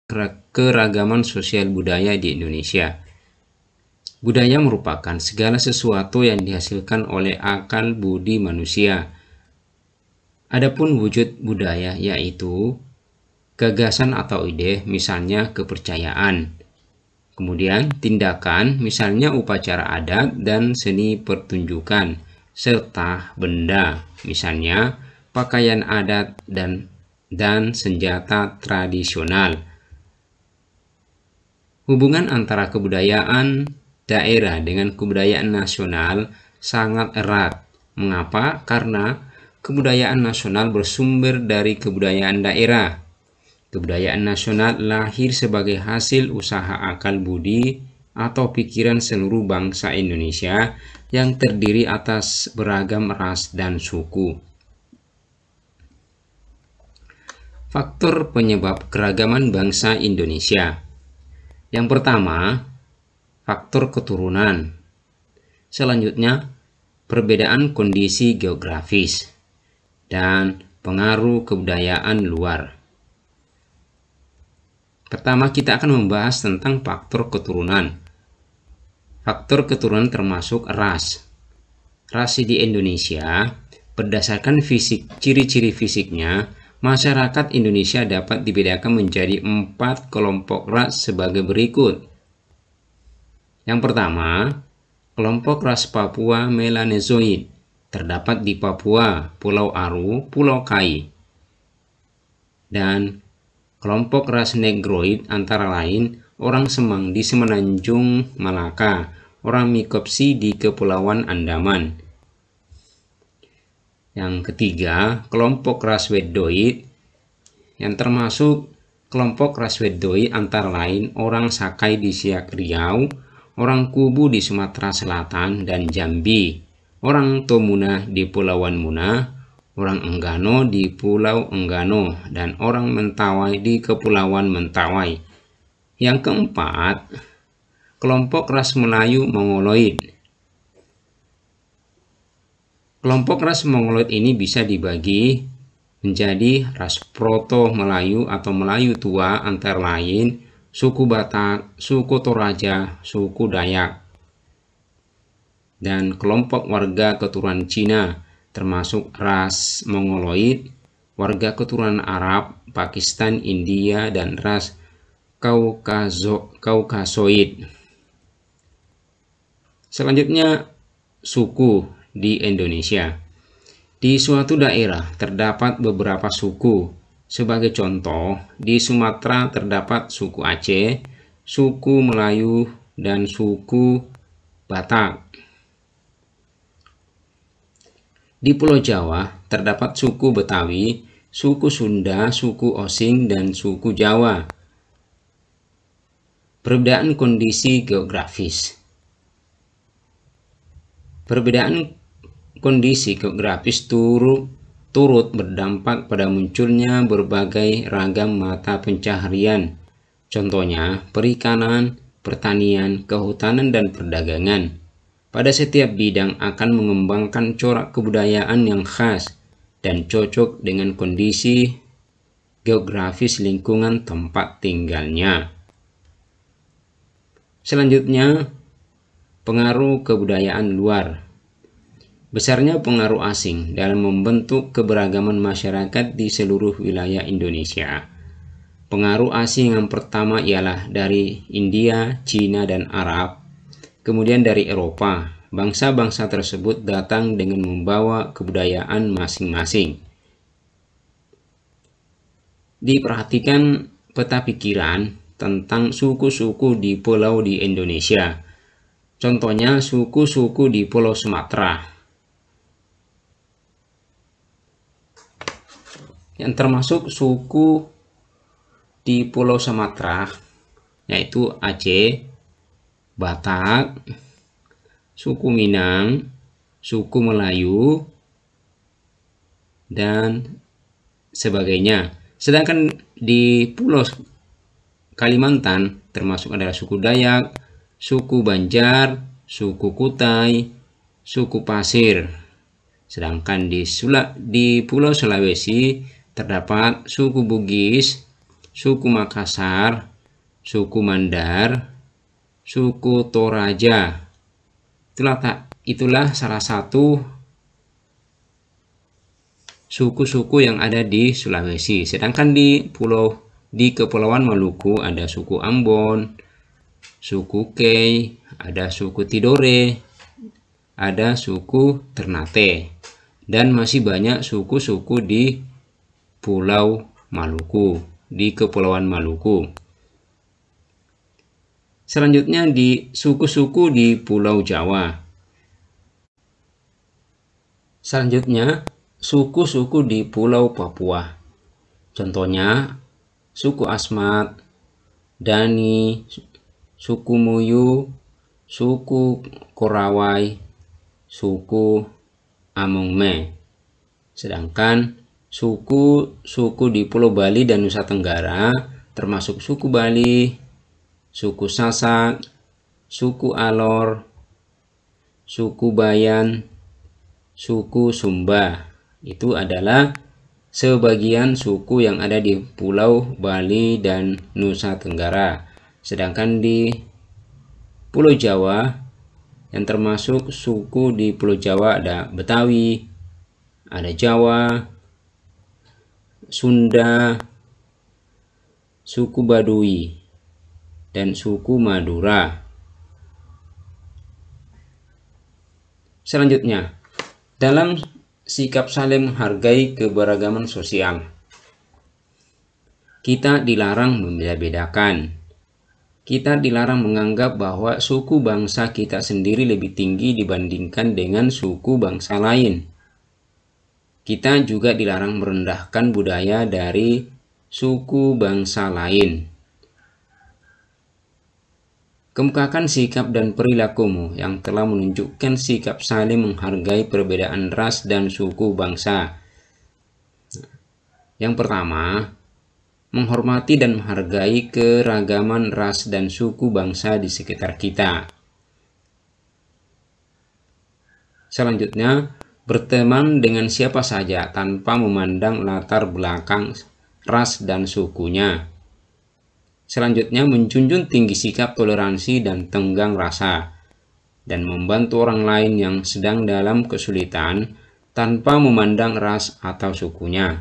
keragaman sosial budaya di Indonesia. Budaya merupakan segala sesuatu yang dihasilkan oleh akal budi manusia. Adapun wujud budaya yaitu gagasan atau ide, misalnya kepercayaan. Kemudian tindakan, misalnya upacara adat dan seni pertunjukan, serta benda, misalnya pakaian adat dan senjata tradisional. Hubungan antara kebudayaan daerah dengan kebudayaan nasional sangat erat. Mengapa? Karena kebudayaan nasional bersumber dari kebudayaan daerah. Kebudayaan nasional lahir sebagai hasil usaha akal budi atau pikiran seluruh bangsa Indonesia yang terdiri atas beragam ras dan suku. Faktor penyebab keragaman bangsa Indonesia. Yang pertama, faktor keturunan. Selanjutnya, perbedaan kondisi geografis dan pengaruh kebudayaan luar. Pertama, kita akan membahas tentang faktor keturunan. Faktor keturunan termasuk ras. Ras di Indonesia, berdasarkan ciri-ciri fisiknya, masyarakat Indonesia dapat dibedakan menjadi 4 kelompok ras sebagai berikut. Yang pertama, kelompok ras Papua Melanezoid, terdapat di Papua, Pulau Aru, Pulau Kai. Dan kelompok ras Negroid antara lain orang Semang di Semenanjung Malaka, orang Mikopsi di Kepulauan Andaman. Yang ketiga, kelompok ras Wedoid, yang termasuk kelompok ras Wedoid antara lain orang Sakai di Siak Riau, orang Kubu di Sumatera Selatan dan Jambi, orang Tomuna di Pulauan Muna, orang Enggano di Pulau Enggano, dan orang Mentawai di Kepulauan Mentawai. Yang keempat, kelompok ras Melayu Mongoloid. Kelompok ras Mongoloid ini bisa dibagi menjadi ras Proto-Melayu atau Melayu tua antara lain suku Batak, suku Toraja, suku Dayak. Dan kelompok warga keturunan Cina termasuk ras Mongoloid, warga keturunan Arab, Pakistan, India, dan ras Kaukasoid. Selanjutnya, suku di Indonesia. Di suatu daerah terdapat beberapa suku. Sebagai contoh, di Sumatera terdapat suku Aceh, suku Melayu, dan suku Batak. Di Pulau Jawa terdapat suku Betawi, suku Sunda, suku Osing, dan suku Jawa. Perbedaan kondisi geografis. Perbedaan kondisi geografis turut berdampak pada munculnya berbagai ragam mata pencaharian. Contohnya, perikanan, pertanian, kehutanan, dan perdagangan. Pada setiap bidang akan mengembangkan corak kebudayaan yang khas dan cocok dengan kondisi geografis lingkungan tempat tinggalnya. Selanjutnya, pengaruh kebudayaan luar. Besarnya pengaruh asing dalam membentuk keberagaman masyarakat di seluruh wilayah Indonesia. Pengaruh asing yang pertama ialah dari India, Cina, dan Arab. Kemudian dari Eropa. Bangsa-bangsa tersebut datang dengan membawa kebudayaan masing-masing. Diperhatikan peta pikiran tentang suku-suku di pulau di Indonesia. Contohnya suku-suku di Pulau Sumatera. Yang termasuk suku di Pulau Sumatera yaitu Aceh, Batak, suku Minang, suku Melayu, dan sebagainya. Sedangkan di Pulau Kalimantan termasuk adalah suku Dayak, suku Banjar, suku Kutai, suku Pasir. Sedangkan di Pulau Sulawesi terdapat suku Bugis, suku Makassar, suku Mandar, suku Toraja. Itulah salah satu suku-suku yang ada di Sulawesi. Sedangkan di Kepulauan Maluku ada suku Ambon, suku Kei, ada suku Tidore, ada suku Ternate, dan masih banyak suku-suku di Pulau Maluku, di Kepulauan Maluku. Selanjutnya di suku-suku di Pulau Jawa. Selanjutnya suku-suku di Pulau Papua. Contohnya suku Asmat, Dani, suku Muyu, suku Korawai, suku Amongme. Sedangkan suku di Pulau Bali dan Nusa Tenggara termasuk suku Bali, suku Sasak, suku Alor, suku Bayan, suku Sumba. Itu adalah sebagian suku yang ada di Pulau Bali dan Nusa Tenggara. Sedangkan di Pulau Jawa, yang termasuk suku di Pulau Jawa ada Betawi, ada Jawa, Sunda, suku Baduy, dan suku Madura. Selanjutnya, dalam sikap saling menghargai keberagaman sosial, kita dilarang membeda-bedakan. Kita dilarang menganggap bahwa suku bangsa kita sendiri lebih tinggi dibandingkan dengan suku bangsa lain. Kita juga dilarang merendahkan budaya dari suku bangsa lain. Kemukakan sikap dan perilakumu yang telah menunjukkan sikap saling menghargai perbedaan ras dan suku bangsa. Yang pertama, menghormati dan menghargai keragaman ras dan suku bangsa di sekitar kita. Selanjutnya, berteman dengan siapa saja tanpa memandang latar belakang ras dan sukunya. Selanjutnya, menjunjung tinggi sikap toleransi dan tenggang rasa, dan membantu orang lain yang sedang dalam kesulitan tanpa memandang ras atau sukunya.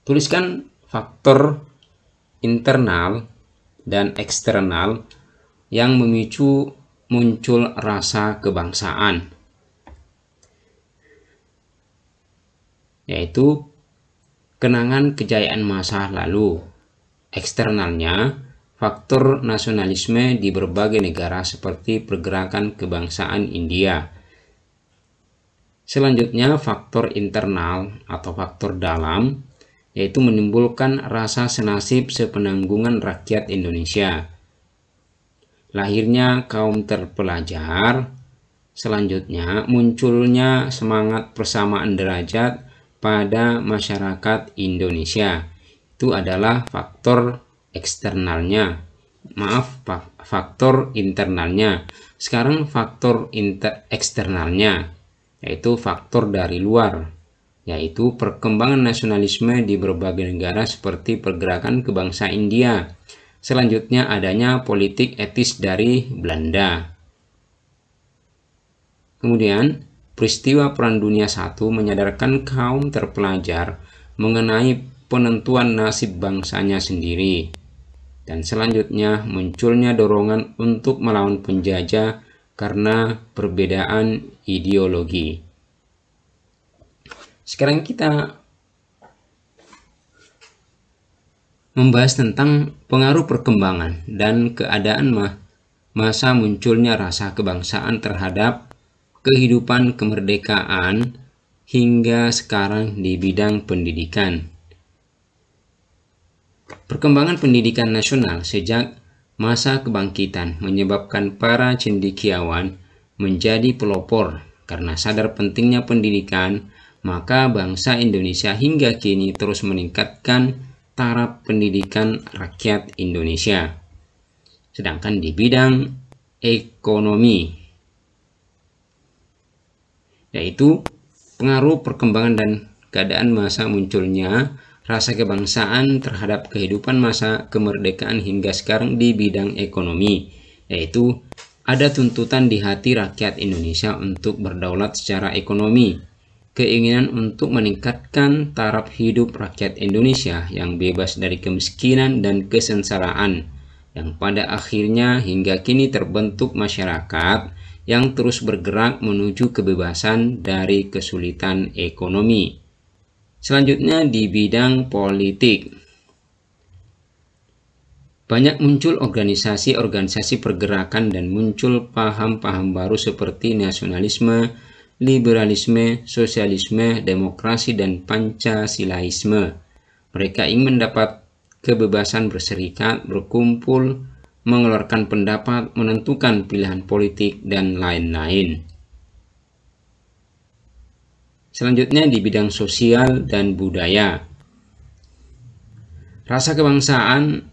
Tuliskan faktor internal dan eksternal yang memicu muncul rasa kebangsaan, yaitu kenangan kejayaan masa lalu. Eksternalnya, faktor nasionalisme di berbagai negara seperti pergerakan kebangsaan India. Selanjutnya, faktor internal atau faktor dalam, yaitu menimbulkan rasa senasib sepenanggungan rakyat Indonesia. Lahirnya kaum terpelajar. Selanjutnya, munculnya semangat persamaan derajat pada masyarakat Indonesia. Itu adalah faktor eksternalnya. Faktor internalnya. Sekarang faktor eksternalnya, yaitu faktor dari luar, yaitu perkembangan nasionalisme di berbagai negara seperti pergerakan kebangsaan India. Selanjutnya, adanya politik etis dari Belanda. Kemudian, peristiwa Perang Dunia I menyadarkan kaum terpelajar mengenai penentuan nasib bangsanya sendiri. Dan selanjutnya, munculnya dorongan untuk melawan penjajah karena perbedaan ideologi. Sekarang kita membahas tentang pengaruh perkembangan dan keadaan masa munculnya rasa kebangsaan terhadap kehidupan kemerdekaan hingga sekarang di bidang pendidikan. Perkembangan pendidikan nasional sejak masa kebangkitan menyebabkan para cendekiawan menjadi pelopor. Karena sadar pentingnya pendidikan, maka bangsa Indonesia hingga kini terus meningkatkan taraf pendidikan rakyat Indonesia. Sedangkan di bidang ekonomi, yaitu Pengaruh perkembangan dan keadaan masa munculnya rasa kebangsaan terhadap kehidupan masa kemerdekaan hingga sekarang di bidang ekonomi, yaitu ada tuntutan di hati rakyat Indonesia untuk berdaulat secara ekonomi, keinginan untuk meningkatkan taraf hidup rakyat Indonesia yang bebas dari kemiskinan dan kesengsaraan, yang pada akhirnya hingga kini terbentuk masyarakat yang terus bergerak menuju kebebasan dari kesulitan ekonomi. Selanjutnya di bidang politik. Banyak muncul organisasi-organisasi pergerakan dan muncul paham-paham baru seperti nasionalisme, liberalisme, sosialisme, demokrasi, dan Pancasilaisme. Mereka ingin mendapat kebebasan berserikat, berkumpul, mengeluarkan pendapat, menentukan pilihan politik, dan lain-lain. Selanjutnya di bidang sosial dan budaya. Rasa kebangsaan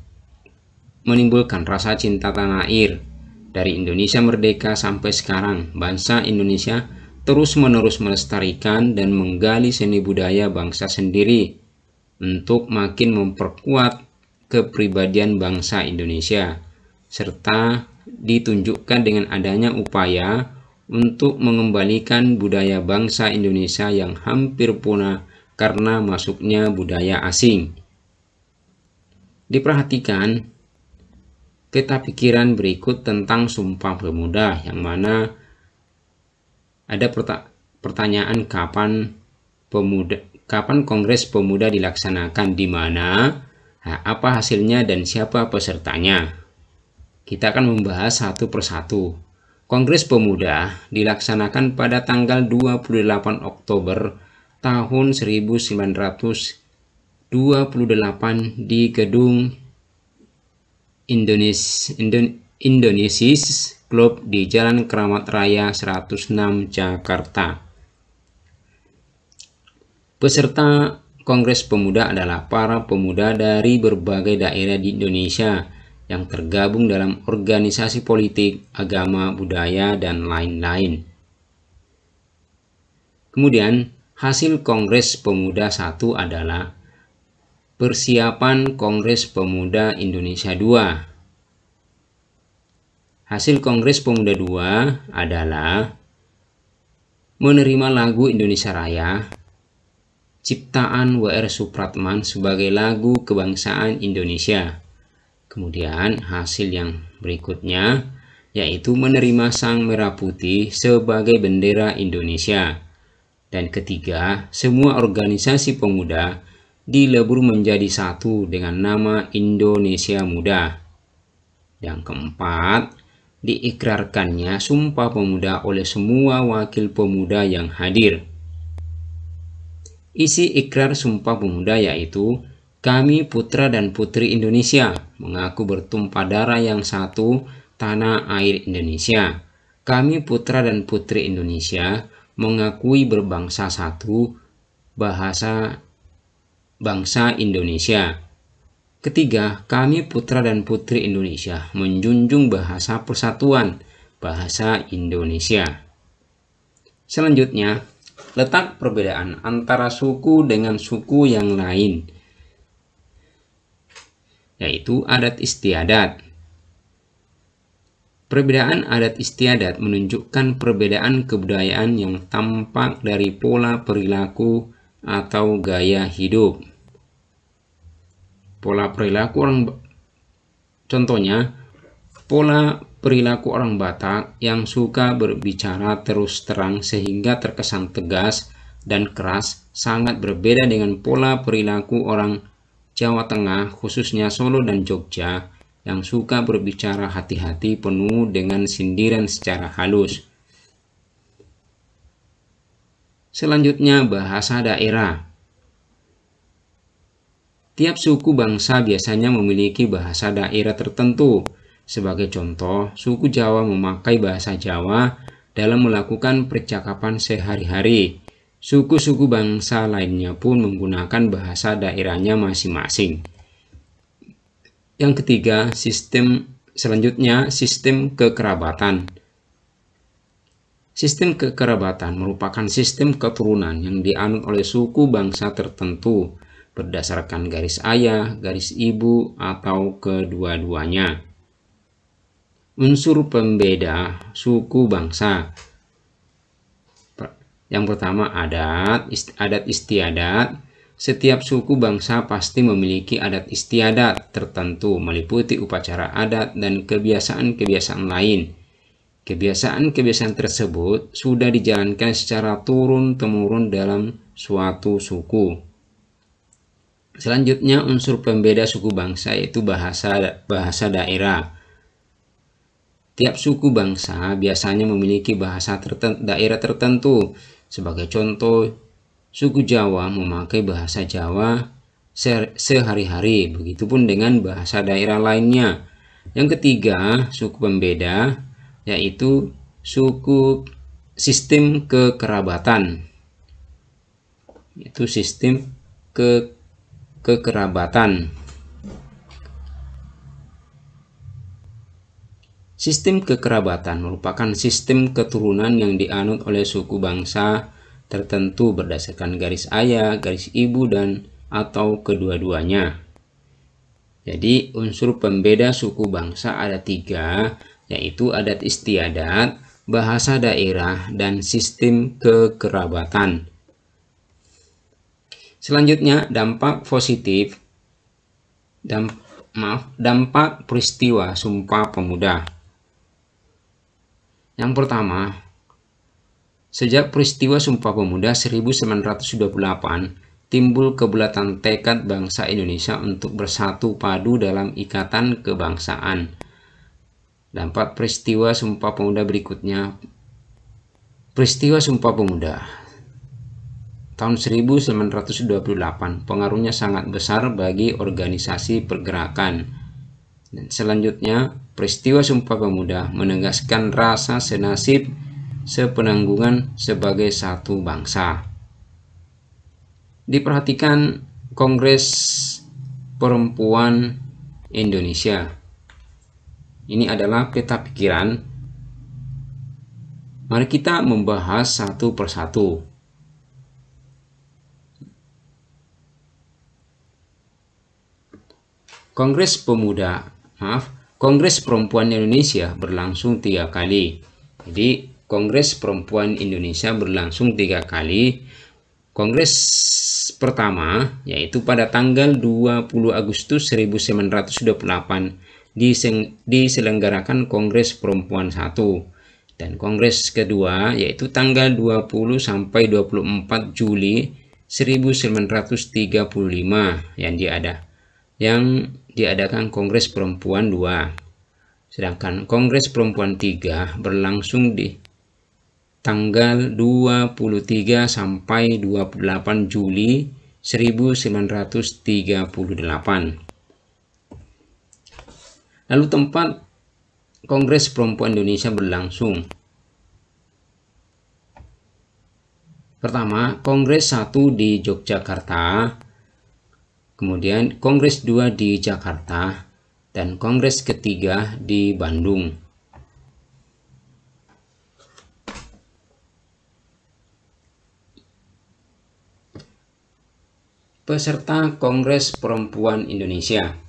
menimbulkan rasa cinta tanah air. Dari Indonesia merdeka sampai sekarang, bangsa Indonesia terus-menerus melestarikan dan menggali seni budaya bangsa sendiri untuk makin memperkuat kepribadian bangsa Indonesia, serta ditunjukkan dengan adanya upaya untuk mengembalikan budaya bangsa Indonesia yang hampir punah karena masuknya budaya asing. Diperhatikan peta pikiran berikut tentang Sumpah Pemuda, yang mana ada pertanyaan kapan Kongres Pemuda dilaksanakan, di mana, apa hasilnya, dan siapa pesertanya. Kita akan membahas satu persatu. Kongres Pemuda dilaksanakan pada tanggal 28 Oktober tahun 1928 di Gedung Indonesis Club di Jalan Keramat Raya 106 Jakarta. Peserta Kongres Pemuda adalah para pemuda dari berbagai daerah di Indonesia yang tergabung dalam organisasi politik, agama, budaya, dan lain-lain. Kemudian, hasil Kongres Pemuda 1 adalah persiapan Kongres Pemuda Indonesia 2. Hasil Kongres Pemuda 2 adalah menerima lagu Indonesia Raya ciptaan W.R. Supratman sebagai lagu kebangsaan Indonesia. Kemudian hasil yang berikutnya yaitu menerima Sang Merah Putih sebagai bendera Indonesia. Dan ketiga, semua organisasi pemuda dilebur menjadi satu dengan nama Indonesia Muda. Yang keempat, diikrarkannya Sumpah Pemuda oleh semua wakil pemuda yang hadir. Isi ikrar Sumpah Pemuda yaitu, kami putra dan putri Indonesia mengaku bertumpah darah yang satu, tanah air Indonesia. Kami putra dan putri Indonesia mengakui berbangsa satu, bangsa Indonesia. Ketiga, kami putra dan putri Indonesia menjunjung bahasa persatuan, bahasa Indonesia. Selanjutnya, letak perbedaan antara suku dengan suku yang lain, yaitu adat istiadat. Perbedaan adat istiadat menunjukkan perbedaan kebudayaan yang tampak dari pola perilaku atau gaya hidup. Contohnya, pola perilaku orang Batak yang suka berbicara terus terang sehingga terkesan tegas dan keras sangat berbeda dengan pola perilaku orang Jawa Tengah, khususnya Solo dan Jogja, yang suka berbicara hati-hati penuh dengan sindiran secara halus. Selanjutnya, bahasa daerah. Tiap suku bangsa biasanya memiliki bahasa daerah tertentu. Sebagai contoh, suku Jawa memakai bahasa Jawa dalam melakukan percakapan sehari-hari. Suku-suku bangsa lainnya pun menggunakan bahasa daerahnya masing-masing. Yang ketiga, sistem kekerabatan. Sistem kekerabatan merupakan sistem keturunan yang dianut oleh suku bangsa tertentu berdasarkan garis ayah, garis ibu, atau kedua-duanya. Unsur pembeda suku bangsa. Yang pertama adat istiadat. Setiap suku bangsa pasti memiliki adat istiadat tertentu meliputi upacara adat dan kebiasaan-kebiasaan lain. Kebiasaan-kebiasaan tersebut sudah dijalankan secara turun-temurun dalam suatu suku. Selanjutnya, unsur pembeda suku bangsa yaitu bahasa daerah. Tiap suku bangsa biasanya memiliki bahasa daerah tertentu. Sebagai contoh, suku Jawa memakai bahasa Jawa sehari-hari, begitupun dengan bahasa daerah lainnya. Yang ketiga, suku pembeda yaitu sistem kekerabatan. Itu sistem kekerabatan. Sistem kekerabatan merupakan sistem keturunan yang dianut oleh suku bangsa tertentu berdasarkan garis ayah, garis ibu, dan atau kedua-duanya. Jadi unsur pembeda suku bangsa ada 3, yaitu adat istiadat, bahasa daerah, dan sistem kekerabatan. Selanjutnya, dampak positif. Dampak peristiwa Sumpah Pemuda. Yang pertama, sejak peristiwa Sumpah Pemuda 1928, timbul kebulatan tekad bangsa Indonesia untuk bersatu padu dalam ikatan kebangsaan. Dampak peristiwa Sumpah Pemuda berikutnya. Peristiwa Sumpah Pemuda tahun 1928 pengaruhnya sangat besar bagi organisasi pergerakan. Dan selanjutnya, peristiwa Sumpah Pemuda menegaskan rasa senasib sepenanggungan sebagai satu bangsa. Diperhatikan Kongres Perempuan Indonesia. Ini adalah peta pikiran. Mari kita membahas satu persatu. Kongres Perempuan Indonesia berlangsung 3 kali. Jadi Kongres Perempuan Indonesia berlangsung 3 kali. Kongres pertama yaitu pada tanggal 20 Agustus 1928 diselenggarakan Kongres Perempuan 1, dan Kongres kedua yaitu tanggal 20 sampai 24 Juli 1935 yang diadakan Kongres Perempuan 2. Sedangkan Kongres Perempuan 3 berlangsung di tanggal 23 sampai 28 Juli 1938. Lalu tempat Kongres Perempuan Indonesia berlangsung. Pertama, Kongres 1 di Yogyakarta, kemudian Kongres 2 di Jakarta, dan Kongres ketiga di Bandung. Peserta Kongres Perempuan Indonesia.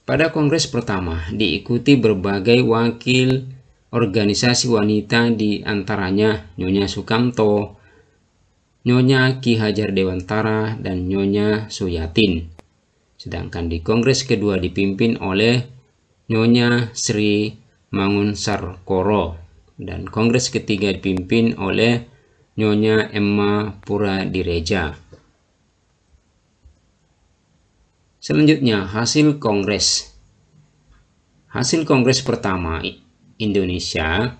Pada Kongres pertama diikuti berbagai wakil organisasi wanita, di antaranya Nyonya Sukamto, Nyonya Ki Hajar Dewantara, dan Nyonya Suyatin. Sedangkan di Kongres kedua dipimpin oleh Nyonya Sri Mangunsarkoro, dan Kongres ketiga dipimpin oleh Nyonya Emma Puradireja. Selanjutnya, hasil Kongres. Hasil Kongres pertama Indonesia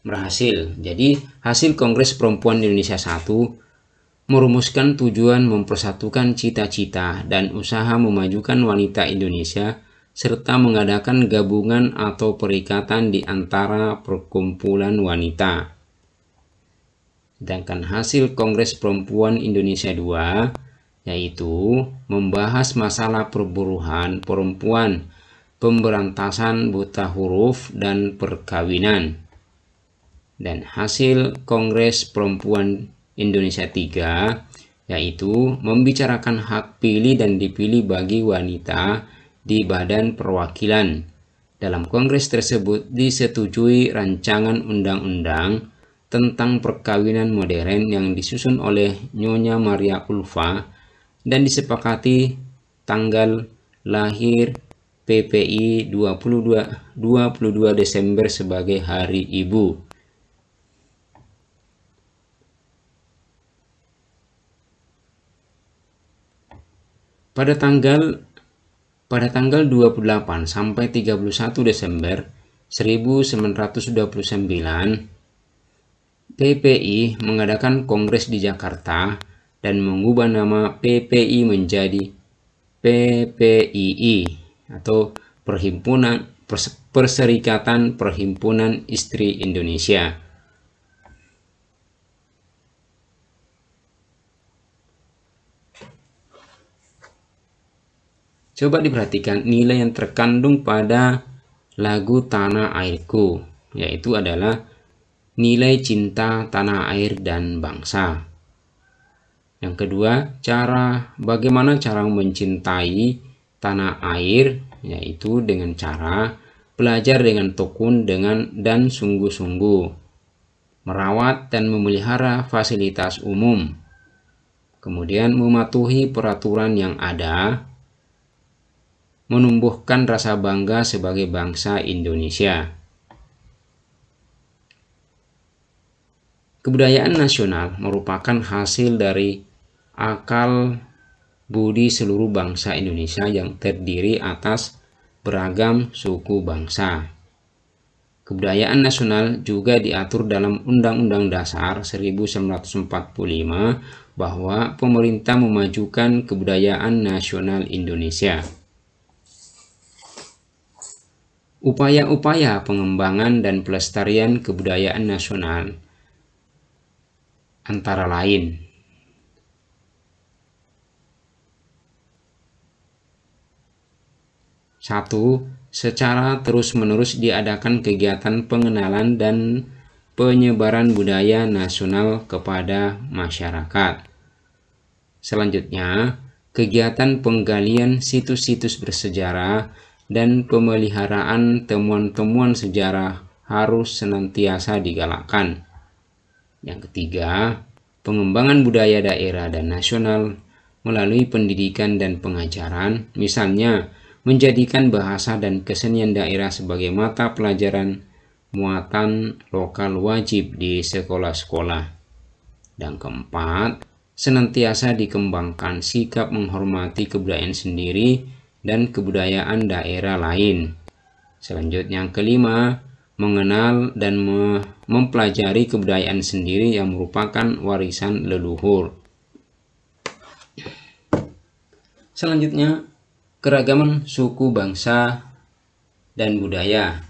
berhasil. Jadi, hasil Kongres Perempuan Indonesia 1 merumuskan tujuan mempersatukan cita-cita dan usaha memajukan wanita Indonesia, serta mengadakan gabungan atau perikatan di antara perkumpulan wanita. Sedangkan hasil Kongres Perempuan Indonesia 2 yaitu membahas masalah perburuhan perempuan pemberantasan buta huruf dan perkawinan. Dan hasil Kongres Perempuan Indonesia 3 yaitu membicarakan hak pilih dan dipilih bagi wanita di Badan Perwakilan. Dalam kongres tersebut disetujui rancangan undang-undang tentang perkawinan modern yang disusun oleh Nyonya Maria Ulfa dan disepakati tanggal lahir PPI 22 Desember sebagai Hari Ibu. Pada tanggal 28 sampai 31 Desember 1929, PPI mengadakan kongres di Jakarta dan mengubah nama PPI menjadi PPII atau Perserikatan Perhimpunan Istri Indonesia. Coba diperhatikan nilai yang terkandung pada lagu Tanah Airku, yaitu adalah nilai cinta tanah air dan bangsa. Yang kedua, bagaimana cara mencintai tanah air, yaitu dengan cara belajar dengan tekun dan sungguh-sungguh, merawat dan memelihara fasilitas umum, kemudian mematuhi peraturan yang ada, menumbuhkan rasa bangga sebagai bangsa Indonesia. Kebudayaan nasional merupakan hasil dari akal budi seluruh bangsa Indonesia yang terdiri atas beragam suku bangsa. Kebudayaan nasional juga diatur dalam Undang-Undang Dasar 1945 bahwa pemerintah memajukan kebudayaan nasional Indonesia. Upaya-upaya pengembangan dan pelestarian kebudayaan nasional antara lain: 1. Secara terus-menerus diadakan kegiatan pengenalan dan penyebaran budaya nasional kepada masyarakat. Selanjutnya, kegiatan penggalian situs-situs bersejarah dan pemeliharaan temuan-temuan sejarah harus senantiasa digalakkan. Yang ketiga, pengembangan budaya daerah dan nasional melalui pendidikan dan pengajaran, misalnya menjadikan bahasa dan kesenian daerah sebagai mata pelajaran muatan lokal wajib di sekolah-sekolah. Dan keempat, senantiasa dikembangkan sikap menghormati kebudayaan sendiri dan kebudayaan daerah lain. Selanjutnya yang kelima, mengenal dan mempelajari kebudayaan sendiri yang merupakan warisan leluhur. Selanjutnya, keragaman suku bangsa dan budaya.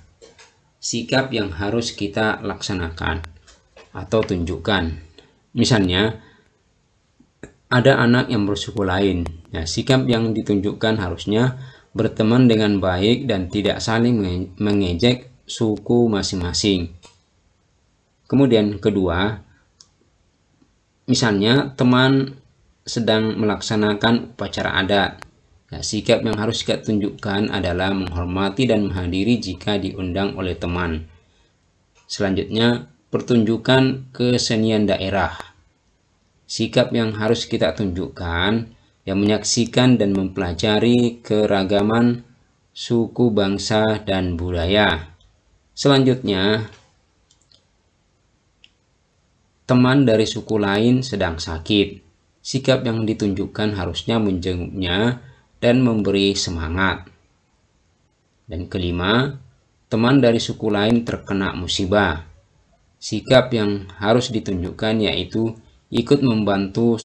Sikap yang harus kita laksanakan atau tunjukkan. Misalnya, ada anak yang bersuku lain. Nah, sikap yang ditunjukkan harusnya berteman dengan baik dan tidak saling mengejek suku masing-masing. Kemudian kedua, misalnya teman sedang melaksanakan upacara adat. Nah, sikap yang harus kita tunjukkan adalah menghormati dan menghadiri jika diundang oleh teman. Selanjutnya, pertunjukan kesenian daerah. Sikap yang harus kita tunjukkan yang menyaksikan dan mempelajari keragaman suku bangsa dan budaya. Selanjutnya, teman dari suku lain sedang sakit. Sikap yang ditunjukkan harusnya menjenguknya dan memberi semangat. Dan kelima, teman dari suku lain terkena musibah. Sikap yang harus ditunjukkan yaitu ikut membantu